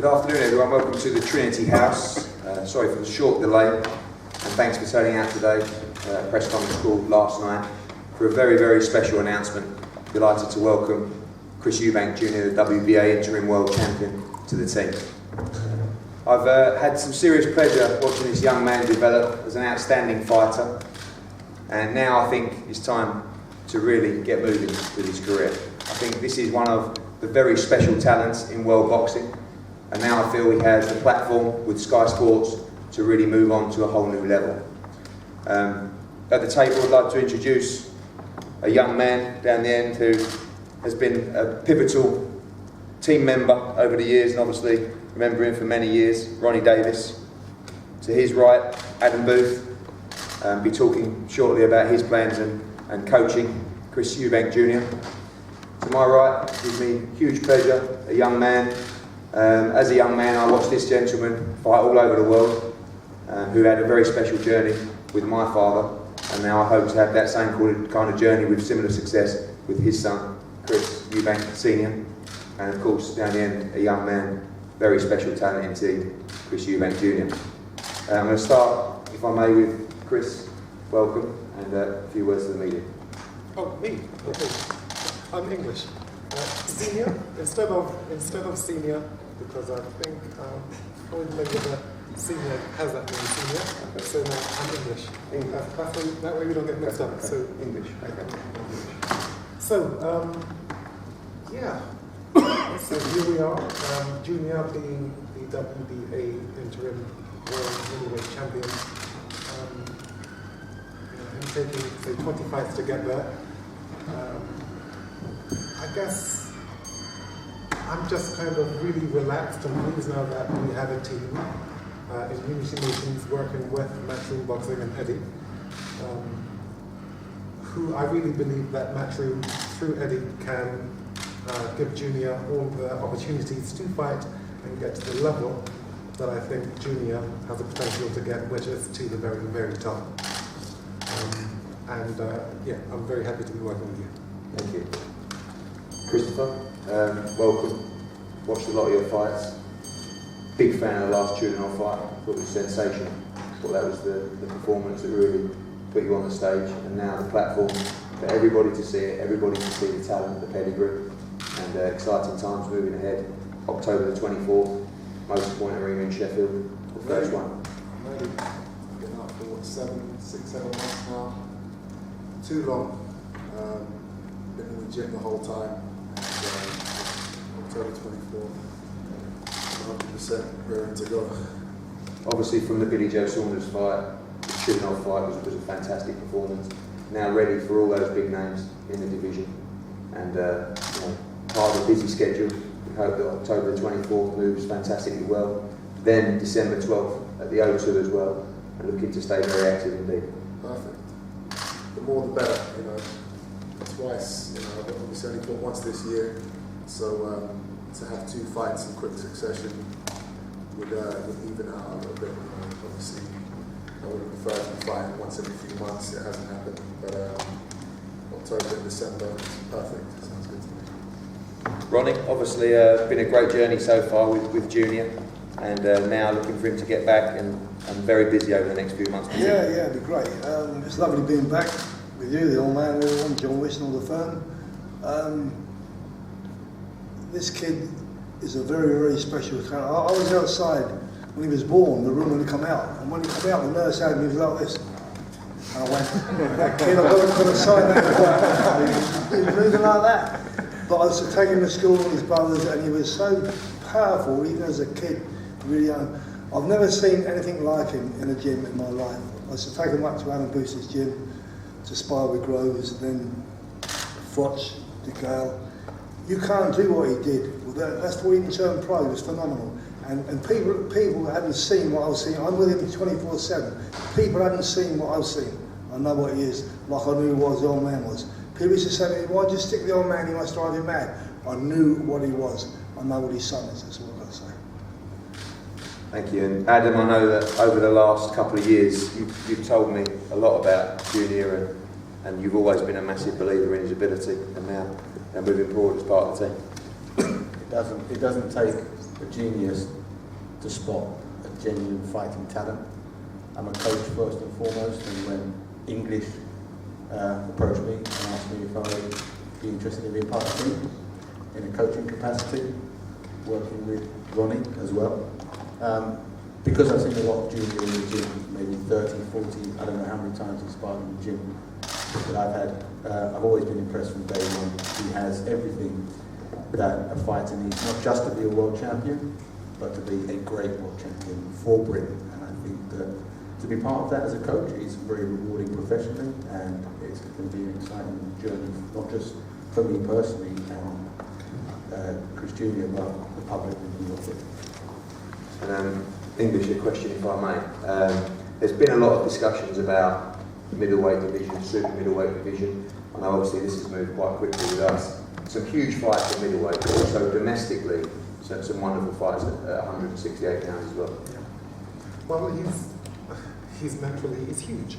Good afternoon everyone, welcome to the Trinity House. Sorry for the short delay and thanks for turning out today. Press conference called last night for a very, very special announcement. Delighted to welcome Chris Eubank Jnr, the WBA Interim World Champion, to the team. I've had some serious pleasure watching this young man develop as an outstanding fighter, and now I think it's time to really get moving with his career. I think this is one of the very special talents in world boxing, and now I feel he has the platform with Sky Sports to really move on to a whole new level. At the table, I'd like to introduce a young man down the end who has been a pivotal team member over the years, and obviously remember him for many years, Ronnie Davis. To his right, Adam Booth, be talking shortly about his plans and coaching, Chris Eubank Jr. To my right, it gives me huge pleasure, a young man. As a young man, I watched this gentleman fight all over the world, who had a very special journey with my father, and now I hope to have that same kind of journey with similar success with his son, Chris Eubank Sr. And of course, down the end, a young man, very special talent indeed, Chris Eubank Jr. I'm going to start, if I may, with Chris. Welcome, and a few words to the media. Oh, me? Okay. I'm English. Senior instead of senior, because I think maybe the senior has that name, senior. Okay. So now I'm English. That way we don't get mixed up. Okay. So English. Okay. So yeah. So here we are. Junior being the WBA interim world middleweight champion. Him taking say 20 fights to get there. I guess I'm just kind of really relaxed and pleased now that we have a team in Unity Nations working with Matchroom Boxing and Eddie, who I really believe that Matchroom, through Eddie, can give Junior all the opportunities to fight and get to the level that I think Junior has the potential to get, which is to the very, very top. Yeah, I'm very happy to be working with you. Thank you. Christopher, welcome. Watched a lot of your fights. Big fan of the last juvenile fight. Thought it was sensational. Thought that was the performance that really put you on the stage, and now the platform for everybody to see it, everybody to see the talent, the pedigree, and exciting times moving ahead. October the 24th, Motor Point Arena in Sheffield, the first one. I'm ready. Been out for 6, 7 months now. Too long. Been in the gym the whole time. October 24th, 100% raring to go. Obviously from the Billy Joe Saunders fight, the juvenile fight was a fantastic performance. Now ready for all those big names in the division, and part of a busy schedule. We hope that October the 24th moves fantastically well. Then December 12th at the O2 as well, and looking to stay very active indeed. Perfect. The more the better, Twice, I've obviously only fought once this year, so to have 2 fights in quick succession would even out a little bit. Obviously, I would have preferred to fight once every few months. It hasn't happened, but October and December is perfect. Sounds good to me. Ronnie, obviously been a great journey so far with Junior, and now looking for him to get back and very busy over the next few months. Yeah, it'd be great. It's lovely being back with you, the old man, everyone, John Wish and all the firm. This kid is a very, very special talent. I was outside when he was born, the room when he come out, and when he came out, the nurse had him, he was like this. And I went, that kid, I've got to put aside that. He was moving like that. But I used to take him to school with his brothers, and he was so powerful, even as a kid, really young. I've never seen anything like him in a gym in my life. I used to take him up to Alan Boost's gym to spar with Groves, and then Frotch, De Gale. You can't do what he did. Well, that's what he turned pro. He was phenomenal. And people hadn't seen what I was seeing. I'm with him 24/7. People hadn't seen what I've seen. I know what he is, like I knew what the old man was. People used to say to me, why'd you stick the old man, he must drive you mad. I knew what he was. I know what his son is, that's all I've got to say. Thank you. And Adam, I know that over the last couple of years, you've told me a lot about Junior, and you've always been a massive believer in his ability, and now moving forward as part of the team. It doesn't take a genius to spot a genuine fighting talent. I'm a coach first and foremost, and when English approached me and asked me if I would be interested in being part of the team in a coaching capacity, working with Ronnie as well. Because I've seen a lot of Junior in the gym, maybe 30, 40, I don't know how many times he's sparred in the gym that I've had. I've always been impressed from day one. He has everything that a fighter needs, not just to be a world champion, but to be a great world champion for Britain. And I think that to be part of that as a coach is very rewarding professionally, and it's going to be an exciting journey, not just for me personally and Chris Jr., but the public in New York. English, a question if I may. There's been a lot of discussions about middleweight division, super middleweight division. I know obviously this has moved quite quickly with us. Some huge fights at middleweight, but also domestically, some wonderful fights at 168 pounds as well. Yeah. Well, he's naturally huge,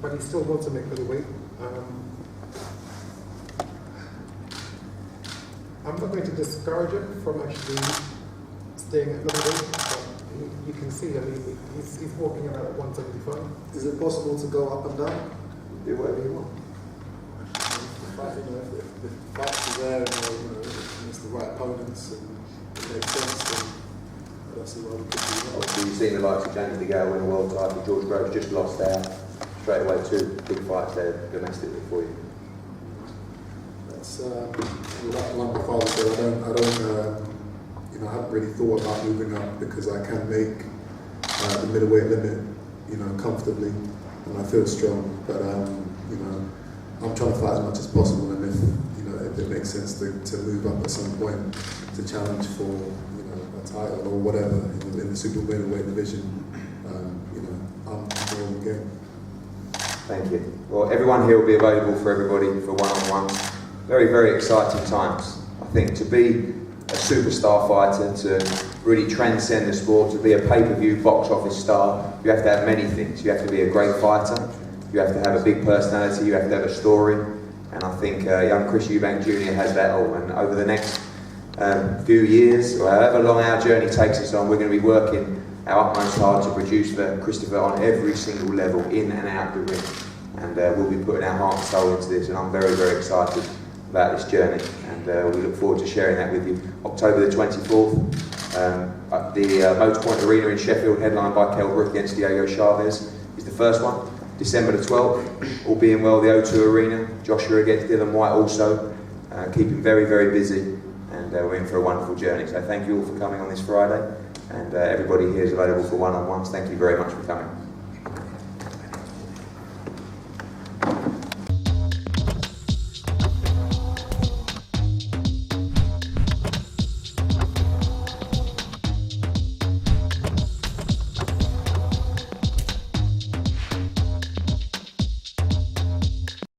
but he still wants to make middleweight. I'm not going to discourage him from actually staying at middleweight, but you can see, I mean, he's walking around at 175. Is it possible to go up and down? Do whatever you want. If the fights are there and it's the right opponents and it makes sense, then I don't see why we could do that. Obviously, you've seen the likes of James DeGale win a world title. George Groves just lost out. Straight away, 2 big fights there domestically for you. That's like my father said. I haven't really thought about moving up because I can make the middleweight limit, comfortably, and I feel strong. But I'm trying to fight as much as possible, and if it makes sense to move up at some point to challenge for a title or whatever in the super middleweight division, I'm more in the game. Thank you. Well, everyone here will be available for everybody for one-on-ones. Very, very exciting times. I think to be a superstar fighter, to really transcend the sport, to be a pay-per-view box office star, you have to have many things. You have to be a great fighter, you have to have a big personality, you have to have a story, and I think young Chris Eubank Jr. has that all. And over the next few years, or however long our journey takes us on, we're going to be working our utmost hard to produce for Christopher on every single level, in and out the ring. And we'll be putting our heart and soul into this, and I'm very, very excited about this journey, and we look forward to sharing that with you. October the 24th, at the Motorpoint Arena in Sheffield, headlined by Kell Brook against Diego Chavez, is the first one. December the 12th, all being well, the O2 Arena, Joshua against Dylan White also, keeping very, very busy, and we're in for a wonderful journey. So thank you all for coming on this Friday, and everybody here is available for one-on-ones. Thank you very much for coming.